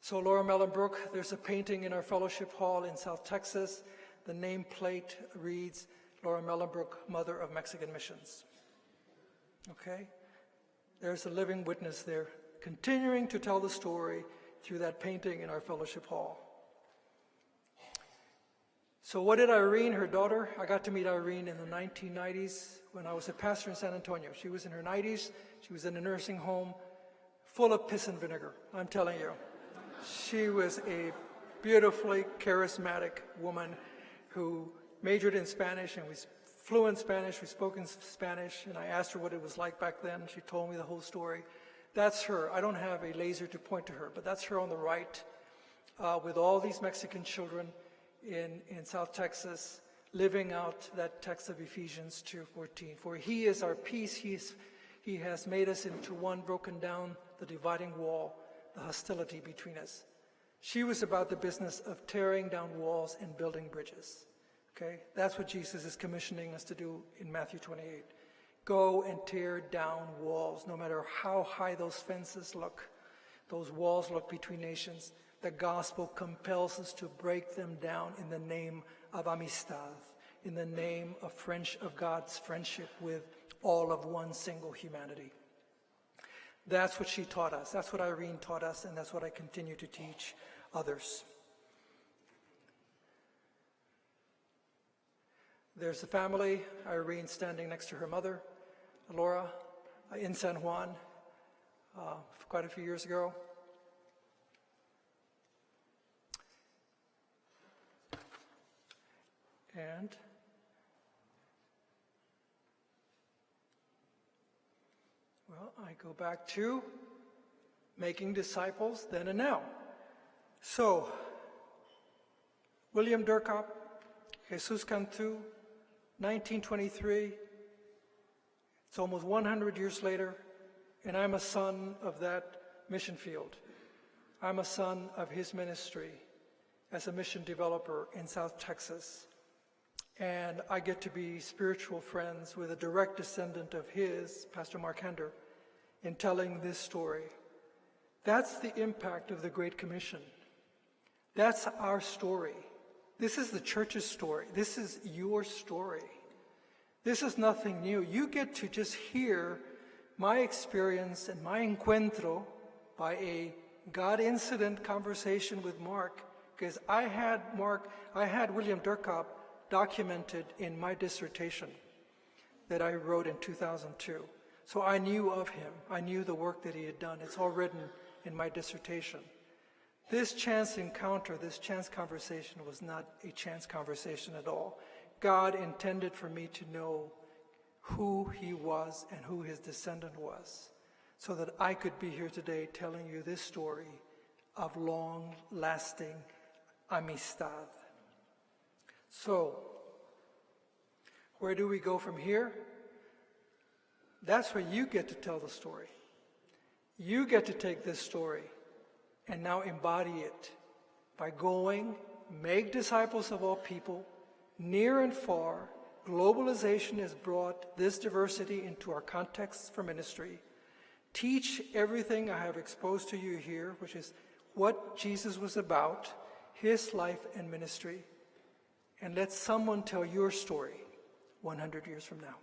So Laura Mellenbruch, there's a painting in our fellowship hall in South Texas. The nameplate reads, Laura Mellenbruch, Mother of Mexican Missions. Okay? There's a living witness there, continuing to tell the story through that painting in our fellowship hall. So what did Irene, her daughter, I got to meet Irene in the 1990s when I was a pastor in San Antonio. She was in her 90s. She was in a nursing home full of piss and vinegar, I'm telling you. She was a beautifully charismatic woman who majored in Spanish and was fluent Spanish. We spoke in Spanish, and I asked her what it was like back then. She told me the whole story. That's her. I don't have a laser to point to her, but that's her on the right with all these Mexican children in South Texas, living out that text of Ephesians 2:14. For he is our peace. He has made us into one, broken down the dividing wall, the hostility between us. She was about the business of tearing down walls and building bridges. Okay? That's what Jesus is commissioning us to do in Matthew 28. Go and tear down walls, no matter how high those fences look, those walls look between nations. The gospel compels us to break them down in the name of Amistad, in the name of God's friendship with all of one single humanity. That's what she taught us. That's what Irene taught us, and that's what I continue to teach others. There's a family, Irene standing next to her mother, Laura, in San Juan, quite a few years ago. And I go back to making disciples then and now. So, William Durkop, Jesus Cantu, 1923. It's almost 100 years later, and I'm a son of that mission field. I'm a son of his ministry as a mission developer in South Texas. And I get to be spiritual friends with a direct descendant of his, Pastor Mark Hender, in telling this story. That's the impact of the Great Commission. That's our story. This is the church's story. This is your story. This is nothing new. You get to just hear my experience and my encuentro by a God incident conversation with Mark, because I had William Durkop documented in my dissertation that I wrote in 2002. So I knew of him. I knew the work that he had done. It's all written in my dissertation. This chance encounter, this chance conversation was not a chance conversation at all. God intended for me to know who he was and who his descendant was, so that I could be here today telling you this story of long-lasting amistad. So, where do we go from here? That's where you get to tell the story. You get to take this story and now embody it by going, make disciples of all people, near and far. Globalization has brought this diversity into our contexts for ministry. Teach everything I have exposed to you here, which is what Jesus was about, his life and ministry. And let someone tell your story 100 years from now.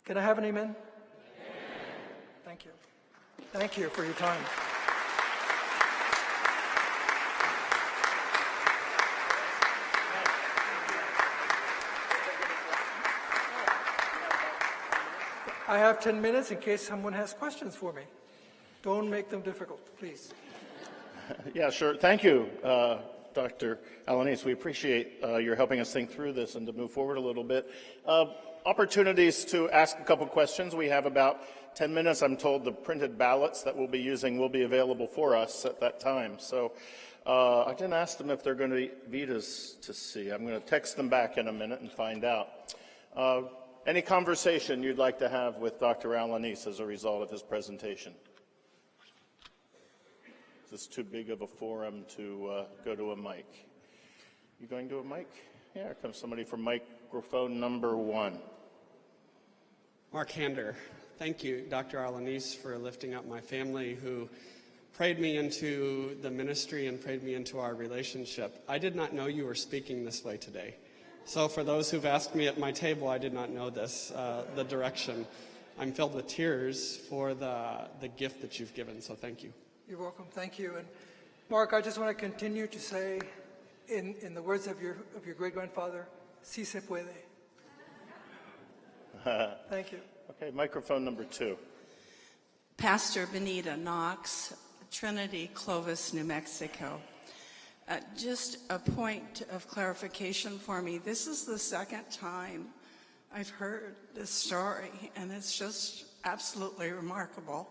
Can I have an amen? Amen. Thank you. Thank you for your time. I have 10 minutes in case someone has questions for me. Don't make them difficult, please. Yeah, sure. Thank you, Dr. Alanis. We appreciate your helping us think through this and to move forward a little bit. Opportunities to ask a couple questions. We have about 10 minutes. I'm told the printed ballots that we'll be using will be available for us at that time. So I didn't ask them if they're going to be Vitas to see. I'm going to text them back in a minute and find out. Any conversation you'd like to have with Dr. Alanis as a result of his presentation? Is this too big of a forum to go to a mic? You going to a mic? Yeah, here comes somebody from microphone number 1. Mark Hander. Thank you, Dr. Alanis, for lifting up my family who prayed me into the ministry and prayed me into our relationship. I did not know you were speaking this way today. So for those who've asked me at my table, I did not know this, the direction. I'm filled with tears for the gift that you've given, so thank you. You're welcome. Thank you. And Mark, I just want to continue to say, in the words of your great-grandfather, si se puede. Thank you. Okay, microphone number 2. Pastor Benita Knox, Trinity, Clovis, New Mexico. Just a point of clarification for me. This is the second time I've heard this story, and it's just absolutely remarkable.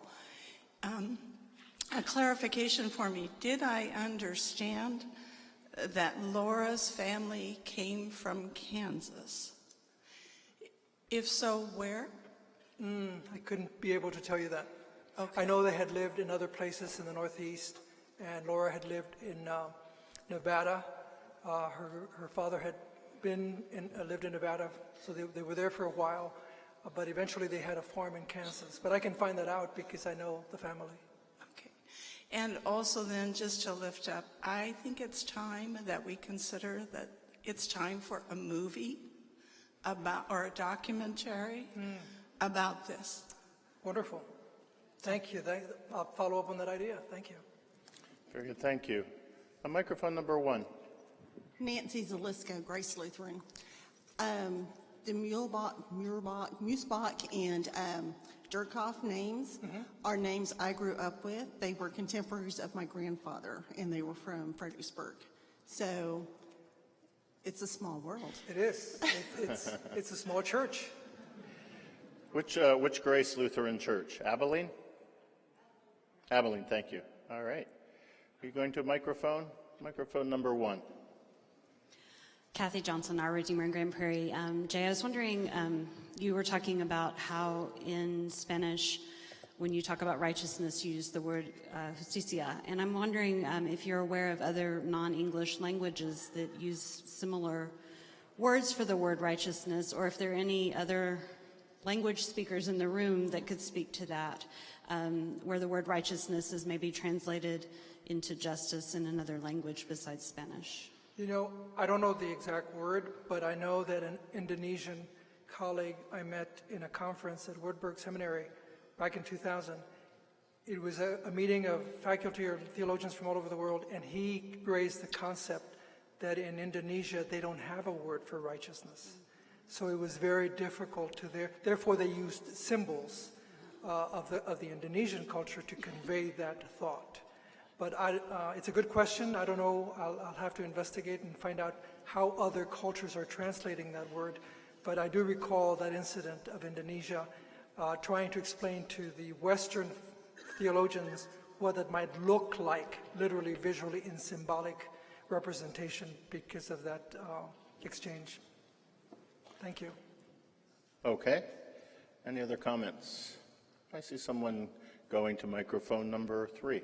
A clarification for me. Did I understand that Laura's family came from Kansas? If so, where? I couldn't be able to tell you that. Okay. I know they had lived in other places in the Northeast, and Laura had lived in Nevada. Her father had lived in Nevada, so they were there for a while, but eventually they had a farm in Kansas. But I can find that out because I know the family. Okay. And also then, just to lift up, I think it's time that we consider that it's time for a movie or a documentary about this. Wonderful. Thank you. I'll follow up on that idea. Thank you. Very good. Thank you. Microphone number 1. Nancy Zalisko, Grace Lutheran. The Musbach and Durkoff names are names I grew up with. They were contemporaries of my grandfather, and they were from Fredericksburg. So it's a small world. It is. It's a small church. Which Grace Lutheran Church? Abilene? Abilene, thank you. All right. Are you going to a microphone? Microphone number 1. Kathy Johnson, Our Redeemer in Grand Prairie. Jay, I was wondering, you were talking about how in Spanish, when you talk about righteousness, you use the word justicia. And I'm wondering if you're aware of other non-English languages that use similar words for the word righteousness, or if there are any other language speakers in the room that could speak to that, where the word righteousness is maybe translated into justice in another language besides Spanish. You know, I don't know the exact word, but I know that an Indonesian colleague I met in a conference at Wartburg Seminary back in 2000, it was a meeting of faculty or theologians from all over the world, and he raised the concept that in Indonesia they don't have a word for righteousness. So it was very difficult to therefore they used symbols of the Indonesian culture to convey that thought. But it's a good question. I don't know. I'll have to investigate and find out how other cultures are translating that word. But I do recall that incident of Indonesia trying to explain to the Western theologians what it might look like, literally, visually, in symbolic representation because of that exchange. Thank you. Okay. Any other comments? I see someone going to microphone number 3.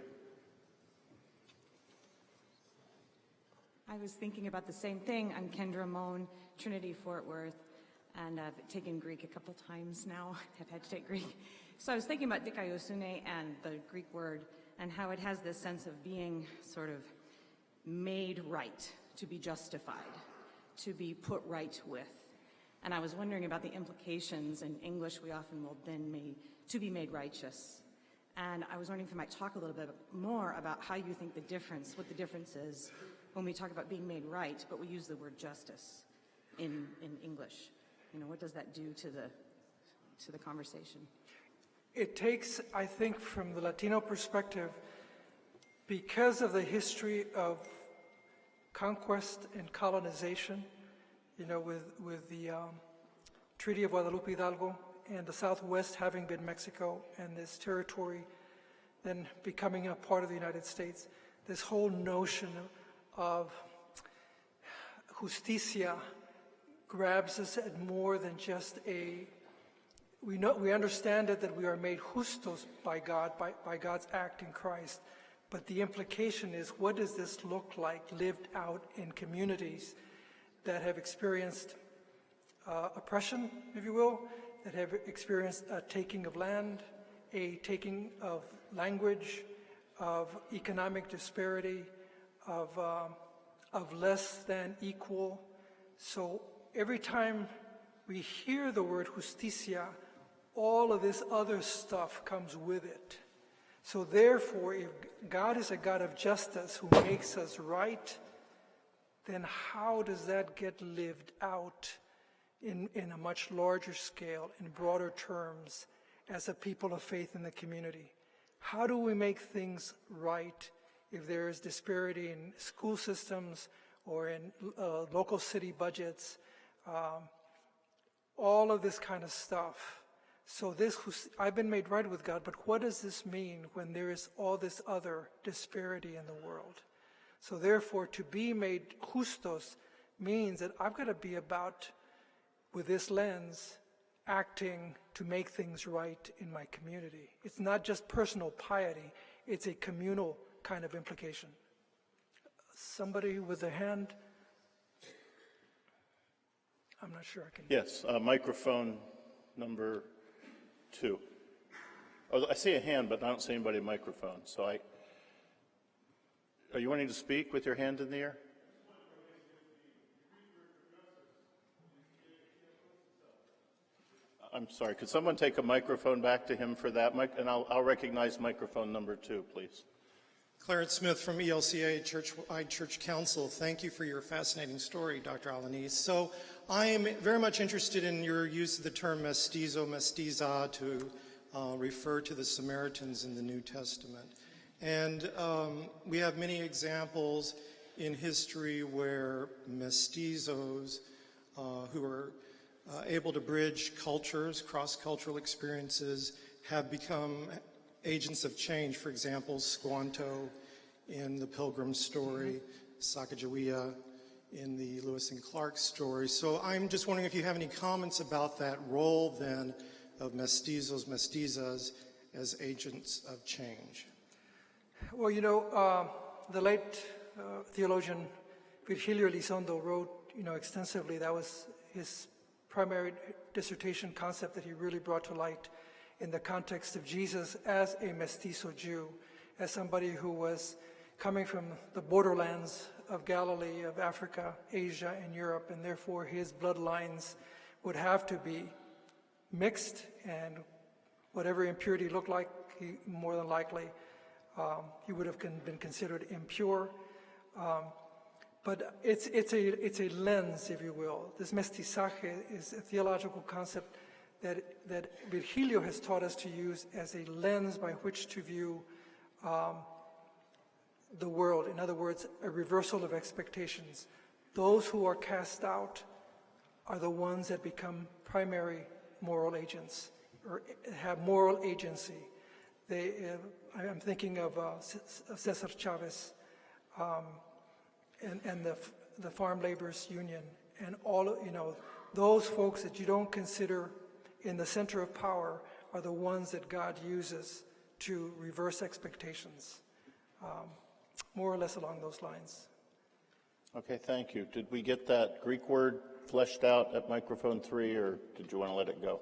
I was thinking about the same thing. I'm Kendra Moan, Trinity Fort Worth, and I've taken Greek a couple times now. I've had to take Greek. So I was thinking about dikaiosune and the Greek word and how it has this sense of being sort of made right, to be justified, to be put right with. And I was wondering about the implications. In English, we often will then to be made righteous. And I was wondering if you might talk a little bit more about how you think what the difference is when we talk about being made right, but we use the word justice in English. You know, what does that do to the conversation? It takes, I think, from the Latino perspective, because of the history of conquest and colonization, you know, with the Treaty of Guadalupe Hidalgo and the Southwest having been Mexico and this territory then becoming a part of the United States, this whole notion of justicia grabs us at more than just we understand that we are made justos by God, by God's act in Christ, but the implication is, what does this look like lived out in communities that have experienced oppression, if you will, that have experienced a taking of land, a taking of language, of economic disparity, of less than equal. So every time we hear the word justicia, all of this other stuff comes with it. So therefore, if God is a God of justice who makes us right, then how does that get lived out in a much larger scale, in broader terms, as a people of faith in the community? How do we make things right if there is disparity in school systems or in local city budgets, all of this kind of stuff? So I've been made right with God, but what does this mean when there is all this other disparity in the world? So therefore, to be made justos means that I've got to be about, with this lens, acting to make things right in my community. It's not just personal piety, it's a communal kind of implication. Somebody with a hand? I'm not sure I can. Yes, microphone number 2. Oh, I see a hand, but I don't see anybody with a microphone. So are you wanting to speak with your hand in the air? I'm sorry, could someone take a microphone back to him for that? And I'll recognize microphone number 2, please. Clarence Smith from ELCA Church-wide Church Council. Thank you for your fascinating story, Dr. Alanis. So I am very much interested in your use of the term mestizo, mestiza to refer to the Samaritans in the New Testament. And we have many examples in history where mestizos who are able to bridge cultures, cross-cultural experiences, have become agents of change. For example, Squanto in the Pilgrim story, Sacagawea in the Lewis and Clark story. So I'm just wondering if you have any comments about that role then of mestizos, mestizas as agents of change. Well, you know, the late theologian Virgilio Elizondo wrote, extensively. That was his primary dissertation concept that he really brought to light in the context of Jesus as a mestizo Jew, as somebody who was coming from the borderlands of Galilee, of Africa, Asia, and Europe, and therefore his bloodlines would have to be mixed, and whatever impurity looked like, more than likely, he would have been considered impure. But it's a lens, if you will. This mestizaje is a theological concept that Virgilio has taught us to use as a lens by which to view the world. In other words, a reversal of expectations. Those who are cast out are the ones that become primary moral agents or have moral agency. I'm thinking of Cesar Chavez and the Farm Laborers Union and all, those folks that you don't consider in the center of power are the ones that God uses to reverse expectations, more or less along those lines. Okay, thank you. Did we get that Greek word fleshed out at microphone 3, or did you want to let it go?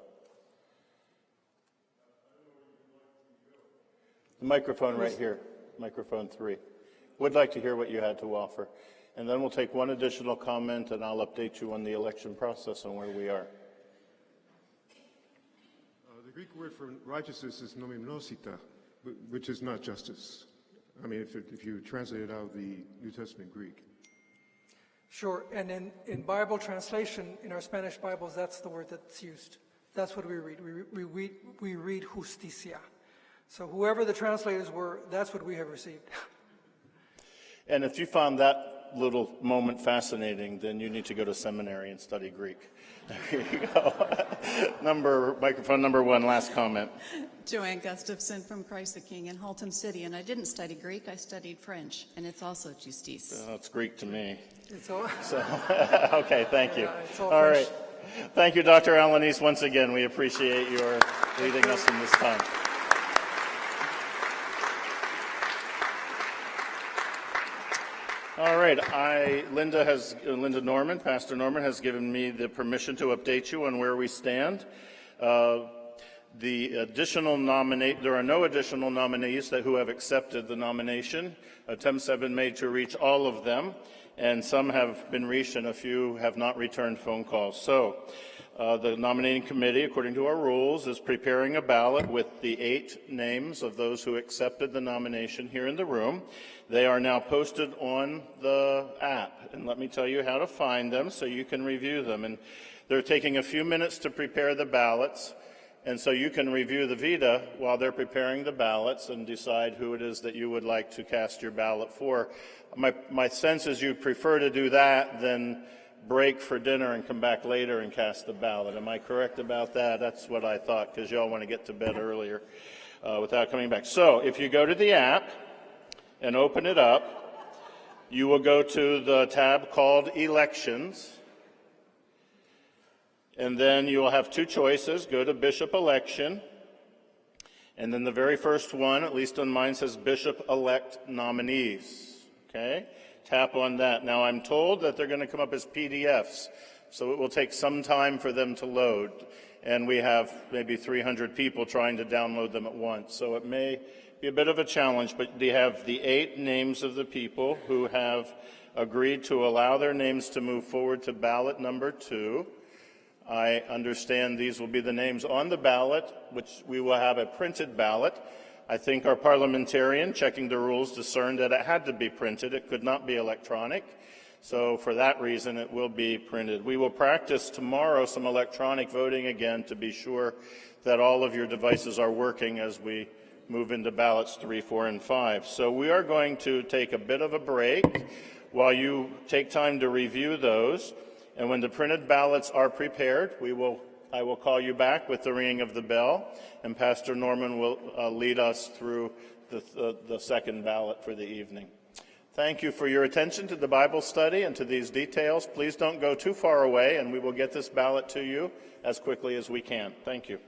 The microphone right here, microphone 3. Would like to hear what you had to offer. And then we'll take one additional comment, and I'll update you on the election process and where we are. The Greek word for righteousness is nomimnosita, which is not justice. I mean, if you translate it out of the New Testament Greek. Sure, and in Bible translation, in our Spanish Bibles, that's the word that's used. That's what we read. We read justicia. So whoever the translators were, that's what we have received. And if you found that little moment fascinating, then you need to go to seminary and study Greek. There you go. Microphone number 1, last comment. Joanne Gustafson from Christ the King in Haltom City, and I didn't study Greek, I studied French, and it's also justice. It's Greek to me. It's all okay, thank you. Yeah, all right. Thank you, Dr. Alanis. Once again, we appreciate your leading us in this time. All right, Pastor Norman has given me the permission to update you on where we stand. There are no additional nominees who have accepted the nomination. Attempts have been made to reach all of them, and some have been reached and a few have not returned phone calls. So the nominating committee, according to our rules, is preparing a ballot with the 8 names of those who accepted the nomination here in the room. They are now posted on the app, and let me tell you how to find them so you can review them. And they're taking a few minutes to prepare the ballots, and so you can review the vita while they're preparing the ballots and decide who it is that you would like to cast your ballot for. My sense is you'd prefer to do that than break for dinner and come back later and cast the ballot. Am I correct about that? That's what I thought, because you all want to get to bed earlier without coming back. So if you go to the app and open it up, you will go to the tab called Elections, and then you will have 2 choices. Go to Bishop Election, and then the very first one, at least on mine, says Bishop-Elect Nominees. Okay? Tap on that. Now, I'm told that they're going to come up as PDFs, so it will take some time for them to load, and we have maybe 300 people trying to download them at once, so it may be a bit of a challenge, but they have the 8 names of the people who have agreed to allow their names to move forward to ballot number 2. I understand these will be the names on the ballot, which we will have a printed ballot. I think our parliamentarian, checking the rules, discerned that it had to be printed. It could not be electronic. So for that reason, it will be printed. We will practice tomorrow some electronic voting again to be sure that all of your devices are working as we move into ballots 3, 4, and 5. So we are going to take a bit of a break while you take time to review those. And when the printed ballots are prepared, I will call you back with the ringing of the bell, and Pastor Norman will lead us through the second ballot for the evening. Thank you for your attention to the Bible study and to these details. Please don't go too far away, and we will get this ballot to you as quickly as we can. Thank you.